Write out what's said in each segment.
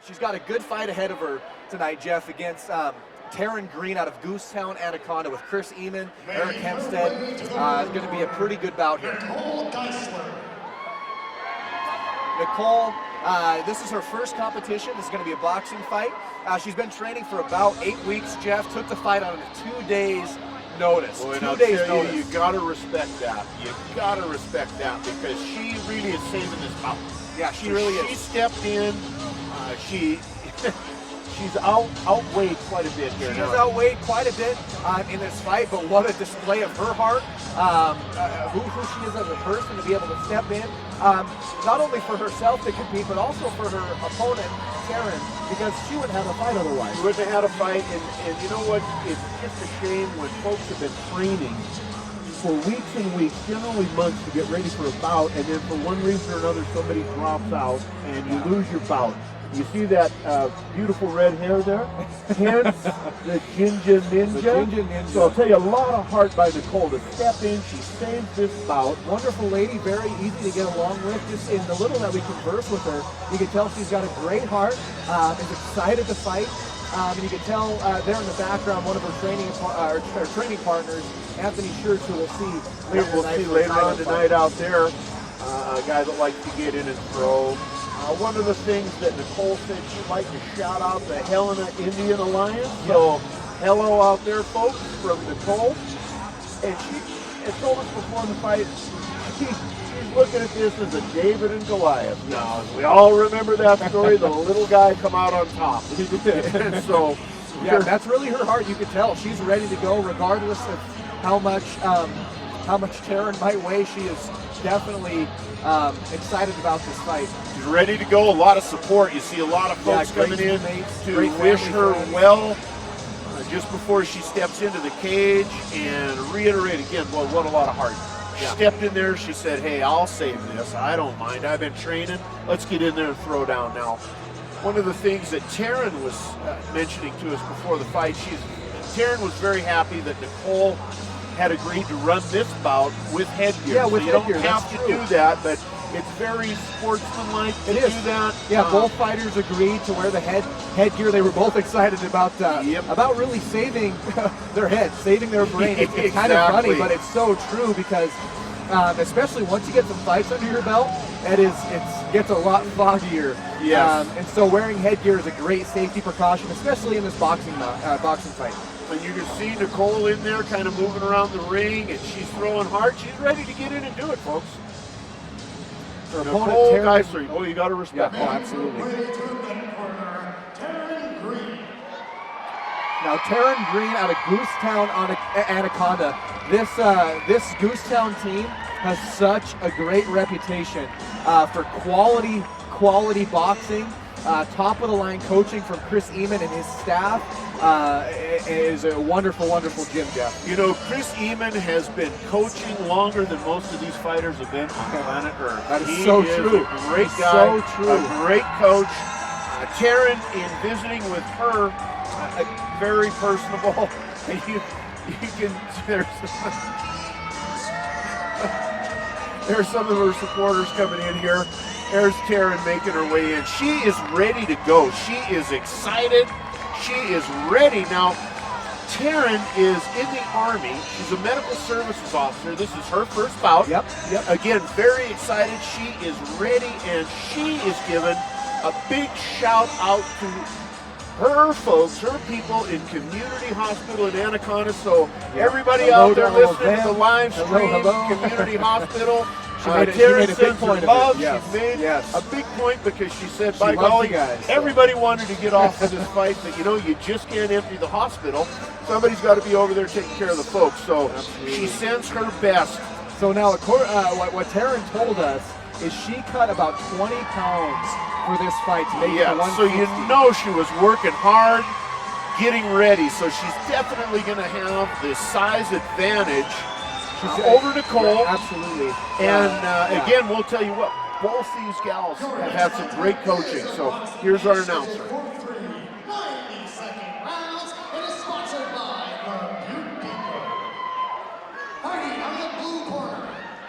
She's got a good fight ahead of her tonight, Jeff, against Teryn Green out of Goosetown, Anaconda, with Chris Eamon, Eric Hempstead. It's going to be a pretty good bout here. Nicole Geiszler. Nicole, this is her first competition. This is going to be a boxing fight. She's been training for about 8 weeks, Jeff. Took the fight on 2 days notice. Well, 2 days notice. You got to respect that. You got to respect that because she really is saving this bout. Yeah, she really is. She stepped in. She's outweighed quite a bit here. She has outweighed quite a bit in this fight, but what a display of her heart, who she is as a person, to be able to step in, not only for herself to compete, but also for her opponent, Teryn, because she wouldn't have a fight otherwise. She wouldn't have had a fight, and you know what? It's just a shame when folks have been training for weeks and weeks, generally months, to get ready for a bout, and then for one reason or another somebody drops out and you lose your bout. You see that beautiful red hair there? Hence the Ginger Ninja. The Ginger Ninja. So I'll tell you, a lot of heart by Nicole to step in. She saves this bout. Wonderful lady, very easy to get along with. Just in the little that we converse with her, you can tell she's got a great heart, is excited to fight. And you can tell there in the background one of her training partners, Anthony Schertz, who we'll see later on tonight out there. A guy that likes to get in and throw. One of the things that Nicole said she'd like to shout out the Helena Indian Alliance. So hello out there, folks, from Nicole. And she had told us before the fight, she's looking at this as a David and Goliath. Now, we all remember that story, the little guy come out on top. And so, yeah, that's really her heart. You can tell she's ready to go, regardless of how much Teryn might weigh. She is definitely excited about this fight. She's ready to go. A lot of support. You see a lot of folks coming in to wish her well just before she steps into the cage, and reiterate again, well, what a lot of heart. She stepped in there. She said, hey, I'll save this. I don't mind. I've been training. Let's get in there and throw down now. One of the things that Teryn was mentioning to us before the fight, Teryn was very happy that Nicole had agreed to run this bout with headgear. Yeah, with headgear. You don't have to do that, but it's very sportsmanlike to do that. Yeah, both fighters agreed to wear the headgear. They were both excited about really saving their head, saving their brain. It's kind of funny, but it's so true because especially once you get some fights under your belt, it gets a lot foggier. Yes. And so wearing headgear is a great safety precaution, especially in this boxing fight. And you can see Nicole in there kind of moving around the ring, and she's throwing hard. She's ready to get in and do it, folks. Her Nicole opponent, Geiszler. Oh, you got to respect that. Oh, absolutely. Now, Teryn Green out of Goosetown, Anaconda. This Goosetown team has such a great reputation for quality boxing. Top of the line coaching from Chris Eamon and his staff. Is a wonderful, wonderful gym, Jeff. You know, Chris Eamon has been coaching longer than most of these fighters have been on planet Earth. That is so true. A great guy, so true. A great coach. Teryn, in visiting with her, very personable. You can there's some of her supporters coming in here. There's Teryn making her way in. She is ready to go. She is excited. She is ready. Now, Teryn is in the Army. She's a medical services officer. This is her first bout. Yep. Again, very excited. She is ready, and she is giving a big shout out to her folks, her people in Community Hospital in Anaconda. So everybody out there listening to the live stream, Community Hospital. Teryn sends her love. She made a big point because she said, by golly, everybody wanted to get off of this fight, but you know, you just can't empty the hospital. Somebody's got to be over there taking care of the folks. So she sends her best. So now, what Teryn told us is she cut about 20 pounds for this fight to make it to 160. So you know she was working hard, getting ready. So she's definitely going to have the size advantage over Nicole. Absolutely. And again, we'll tell you what, both these gals have had some great coaching. So here's our announcer.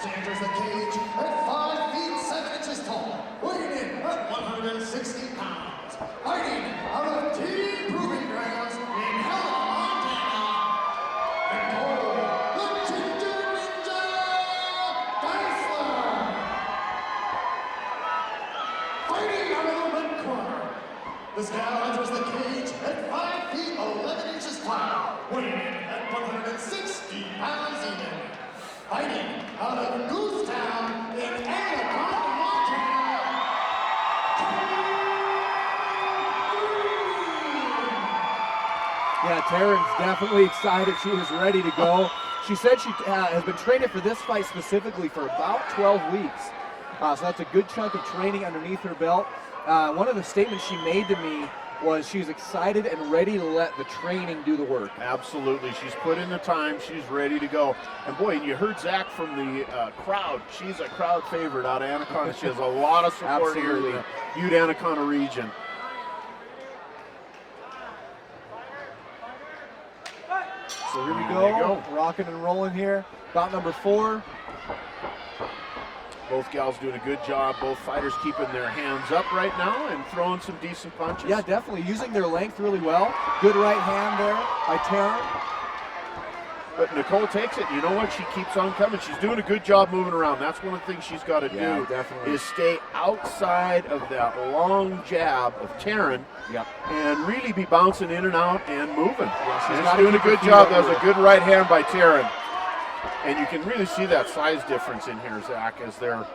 Enters the cage at 5 feet 7 inches tall, weighing in at 160 pounds. This gal enters the cage at 5 feet 11 inches tall, weighing at 160 pounds even. Fighting out of Goosetown in Anaconda, Montana. Yeah, Teryn's definitely excited. She was ready to go. She said she has been training for this fight specifically for about 12 weeks. So that's a good chunk of training underneath her belt. One of the statements she made to me was she's excited and ready to let the training do the work. Absolutely. She's put in the time. She's ready to go. And boy, and you heard Zach from the crowd. She's a crowd favorite out of Anaconda. She has a lot of support here in the Butte Anaconda region. So here we go. Rocking and rolling here. Bout number 4. Both gals doing a good job. Both fighters keeping their hands up right now and throwing some decent punches. Yeah, definitely using their length really well. Good right hand there by Teryn. But Nicole takes it. You know what? She keeps on coming. She's doing a good job moving around. That's one of the things she's got to do. Definitely. Is stay outside of that long jab of Teryn. Yep. And really be bouncing in and out and moving. Yeah, she's doing a good job. That was a good right hand by Teryn. And you can really see that size difference in here, Zach, as they're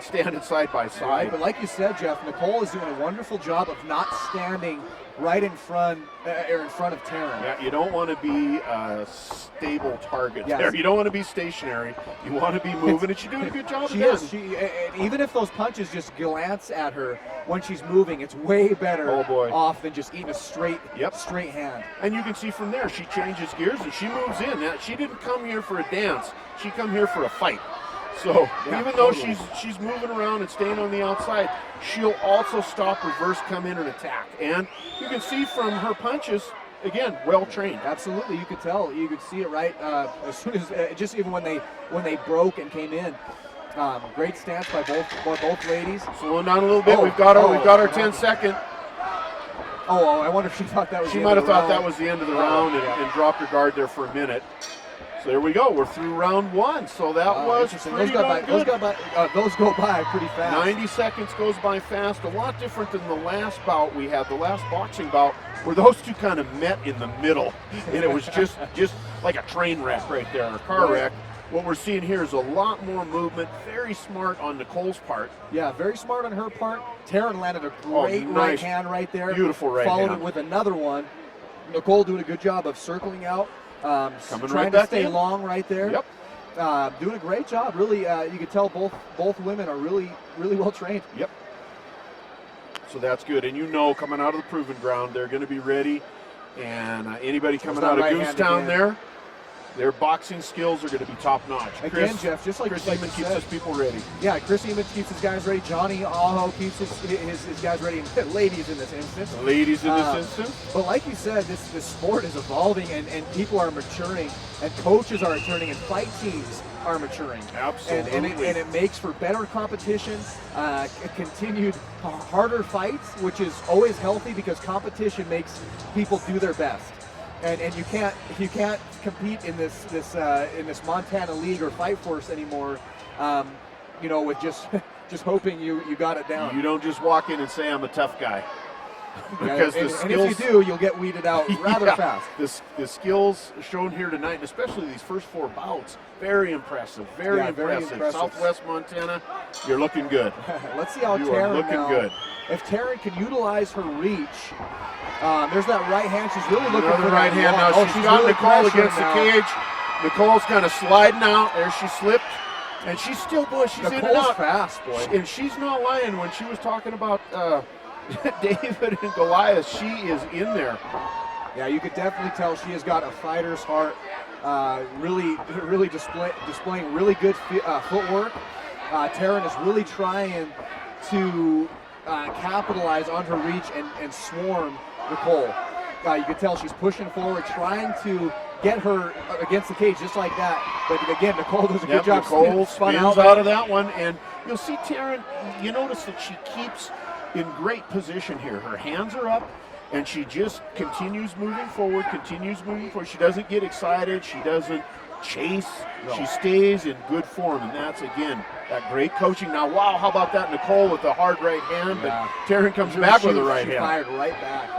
standing side by side. Right, but like you said, Jeff, Nicole is doing a wonderful job of not standing right in front of Teryn. Yeah, you don't want to be a stable target Yes. there. You don't want to be stationary. You want to be moving, and she's doing a good job She of is. that. And even if those punches just glance at her when she's moving, it's way better off than just eating a straight hand. And you can see from there, she changes gears and she moves in. Now, she didn't come here for a dance. She come here for a fight. So even though she's moving around and staying on the outside, she'll also stop, reverse, come in and attack. And you can see from her punches, again, well trained. Absolutely, you could tell. You could see it right as soon as just even when they broke and came in. Great stance by both ladies. Slowing down a little bit. We've got our 10-second. Oh, I wonder if she thought that was. She might have thought that was the end of the round and dropped her guard there for a minute. So there we go. We're through round 1. So that was pretty good. Those go by pretty fast. 90 seconds goes by fast. A lot different than the last bout we had, the last boxing bout, where those two kind of met in the middle. And it was just like a train wreck right there, a car wreck. What we're seeing here is a lot more movement. Very smart on Nicole's part. Yeah, very smart on her part. Teryn landed a great right hand right there. Beautiful right hand. Followed it with another one. Nicole doing a good job of circling out. Trying to stay long right there. Yep. Doing a great job. Really, you can tell both women are really well trained. Yep. So that's good. And coming out of the proving ground, they're going to be ready. And anybody coming out of Goosetown there, their boxing skills are going to be top notch. Again, Jeff, just like Chris Eamon keeps his people ready. Yeah, Chris Eamon keeps his guys ready. Johnny Aho keeps his guys ready. Ladies in this instance. But like you said, this sport is evolving and people are maturing and coaches are maturing and fight teams are maturing. Absolutely. And it makes for better competition, continued harder fights, which is always healthy because competition makes people do their best. And you can't compete in this Montana League or Fight Force anymore, with just hoping you got it down. You don't just walk in and say I'm a tough guy. Because and if you do, you'll get weeded out rather fast. The skills shown here tonight, and especially these first 4 bouts, very impressive. Very impressive. Southwest Montana, you're looking good. Let's see how Teryn good. If Teryn can utilize her reach, there's that right hand. She's really looking for right hand now. She's got really Nicole against the cage. Nicole's kind of sliding out. There she slipped. And she's still, she's in and out. Fast, boy. And she's not lying when she was talking about David and Goliath. She is in there. Yeah, you could definitely tell she has got a fighter's heart. Really displaying really good footwork. Teryn is really trying to capitalize on her reach and swarm Nicole. You can tell she's pushing forward, trying to get her against the cage just like that. But again, Nicole does a good job. Nicole spins out of that one, and you'll see Teryn, you notice that she keeps in great position here. Her hands are up, and she just continues moving forward, She doesn't get excited. She doesn't chase. No. She stays in good form, and that's, again, that great coaching. Now, wow, how about that Nicole with the hard right hand, Yeah. but Teryn comes back with a right she hand. fired right back.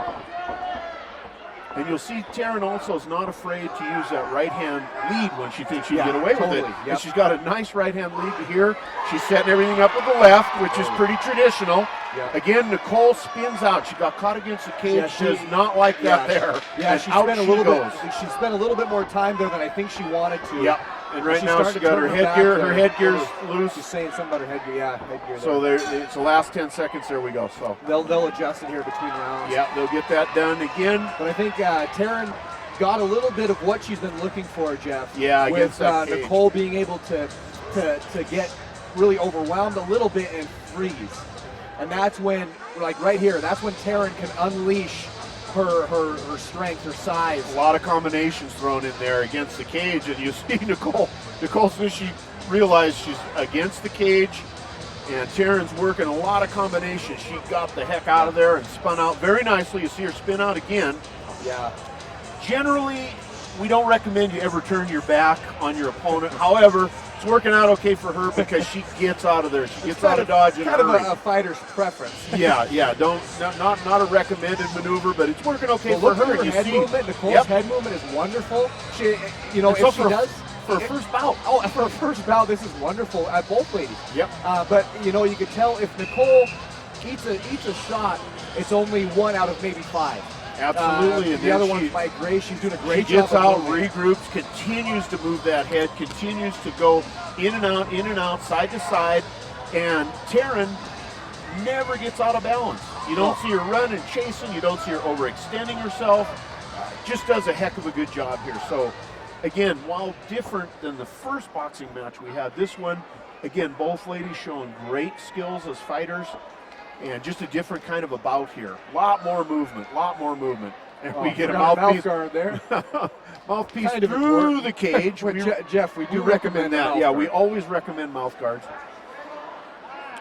And you'll see Teryn also is not afraid to use that right hand lead when she thinks she Yeah, can get away totally, with it. yep. And she's got a nice right hand lead here. She's setting everything up with the left, which is pretty traditional. Yep. Again, Nicole spins out. She got caught against the cage. Yeah, She does not like that there. Yeah, And she out spent a she little goes. bit. She spent a little bit more time there than I think she wanted to. Yep. And right She's now starting she to got her turn back headgear. there. Her headgear's She's loose. saying something about her headgear. Yeah, headgear. So there. it's the last 10 seconds. There we go. So They'll adjust it here between rounds. yeah, they'll get that done again. But I think Teryn got a little bit of what she's been looking for, Jeff. Yeah, with against that cage. Nicole being able to get really overwhelmed a little bit and freeze. And that's when, like right here, that's when Teryn can unleash her strength, her size. A lot of combinations thrown in there against the cage, and you see Nicole, as soon as she realized she's against the cage, and Teryn's working a lot of combinations. She got the heck out of there and spun out very nicely. You see her spin out again. Yeah. Generally, we don't recommend you ever turn your back on your opponent. However, it's working out okay for her because she gets out of there. She gets out of dodge in a kind of hurry. a fighter's preference. Yeah. Not a recommended maneuver, but it's working okay But for look at her. her You head see, movement. Nicole's Yep. head movement is wonderful. She, And so if she does. for her first bout. Oh, for her first bout, this is wonderful at both ladies. Yep. But you could tell if Nicole eats a shot, it's only 1 out of maybe 5. Absolutely. And The then other she- one's Mike Gray. She's doing a She great gets job. out, of moving. regroups, continues to move that head, continues to go in and out, side to side, and Teryn never gets out of balance. You don't see her running, chasing, you don't see her overextending herself. Just does a heck of a good job here. So, again, while different than the first boxing match we had, this one, again, both ladies showing great skills as fighters. And just a different kind of a bout here. Lot more movement. And we get a mouthpiece guard there. mouthpiece Kind of through important. the cage. But Jeff, we do recommend that. mouth Yeah, guard. we always recommend mouth guards.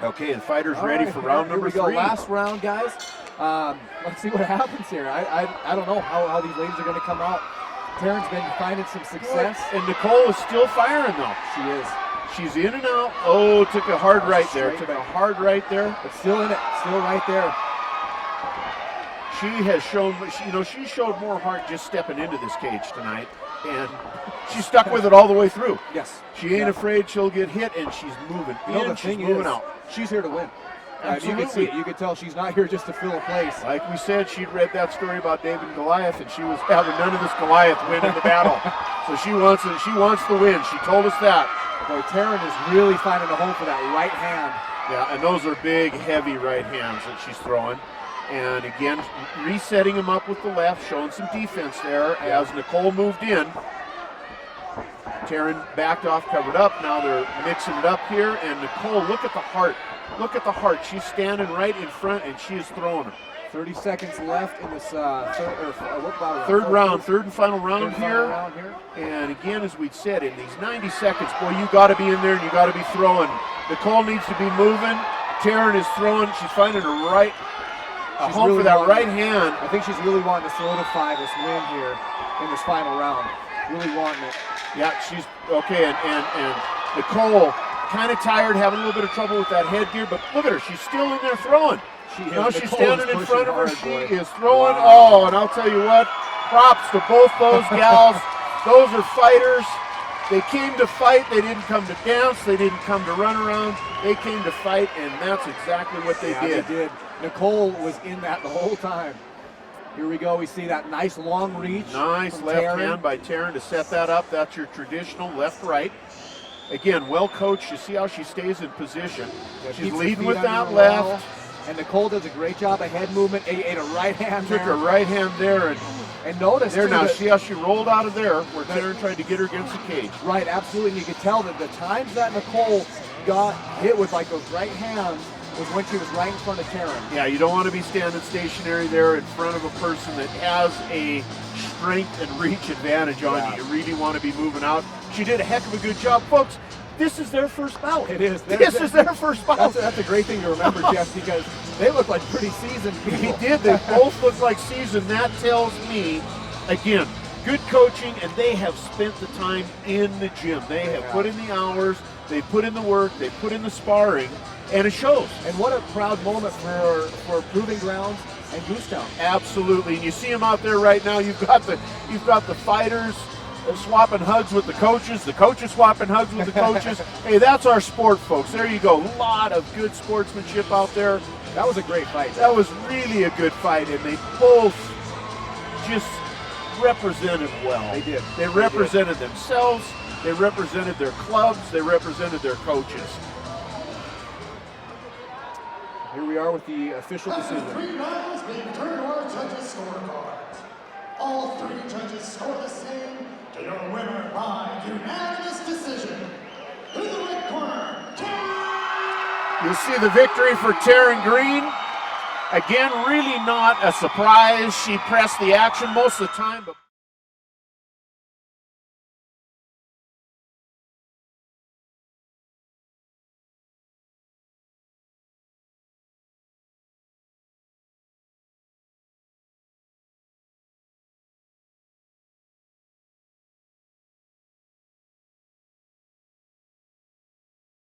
Okay, the fighter's All ready right, for round here number we go. 3. Last round, guys. Let's see what happens here. I don't know how these ladies are going to come out. Teryn's been finding some success. And Nicole is still firing though. She is. She's in and out. Oh, took a hard right there. Straight Took a back. hard right there. But still in it. Still right there. She has shown, she showed more heart just stepping into this cage tonight, and she stuck with it all the way through. Yes. She ain't afraid she'll get hit, and she's moving in, The she's thing moving is, out. she's here to win. You can see Absolutely. it. You can tell she's not here just to fill a place. Like we said, she'd read that story about David and Goliath, and she was having none of this Goliath win in the battle. So she wants it. She wants the win. She told us that. Boy, Teryn is really finding a home for that right hand. Yeah, and those are big, heavy right hands that she's throwing. And again, resetting him up with the left, showing some defense there as Nicole moved in. Teryn backed off, covered up. Now they're mixing it up here. And Nicole, look at the heart. Look at the heart. She's standing right in front, and she is throwing her. 30 seconds left in this Third and final round here. And again, as we said, in these 90 seconds, boy, you got to be in there and you got to be throwing. Nicole needs to be moving. Teryn is throwing. She's finding a home really for that wanting- right hand. I think she's really wanting to solidify this win here in this final round. Really wanting it. Yeah, she's okay. And Nicole, kind of tired, having a little bit of trouble with that headgear, but look at her. She's still in there throwing. Now she's standing in front of her. She is throwing. Wow. Oh, and I'll tell you what, props to both those gals. Those are fighters. They came to fight. They didn't come to dance. They didn't come to run around. They came to fight, and that's exactly what they did. They did. Nicole was in that the whole time. Here we go. We see that nice long reach. Nice from left Teryn. hand by Teryn to set that up. That's your traditional left-right. Again, well coached. You see how she stays in position. She's Keeps her leading feet with under that her left. wall. And Nicole does a great job of head movement. Ate a right hand Took her there. right hand there, And notice there too, now. that- See how she rolled out of there, where Teryn tried to get her against the cage. Right, absolutely. And you could tell that the times that Nicole got hit with like those right hands was when she was right in front of Teryn. Yeah, you don't want to be standing stationary there in front of a person that has a strength and reach advantage on Yeah. you. You really want to be moving out. She did a heck of a good job, folks. This is their first bout. It is. This is their first bout. That's a great thing to remember, Jeff, because they look like pretty seasoned people. He did. They both look like seasoned. That tells me, again, good coaching, and they have spent the time in the gym. They have put in the hours, they put in the work, they put in the sparring, and it shows. And what a proud moment for Proving Grounds and Goosetown. Absolutely, and you see them out there right now. You've got the fighters swapping hugs with the coaches swapping hugs with the coaches. Hey, that's our sport, folks. There you go. A lot of good sportsmanship out there. That was a great fight. That was really a good fight, and they both just represented well. They did. They represented themselves. They represented their clubs. They represented their coaches. Here we are with the official After decision. 3 rounds, we turn to our judges' scorecards. All 3 judges score the same to your winner by unanimous decision. In the red corner, Teryn. You see the victory for Teryn Green. Again, really not a surprise. She pressed the action most of the time, but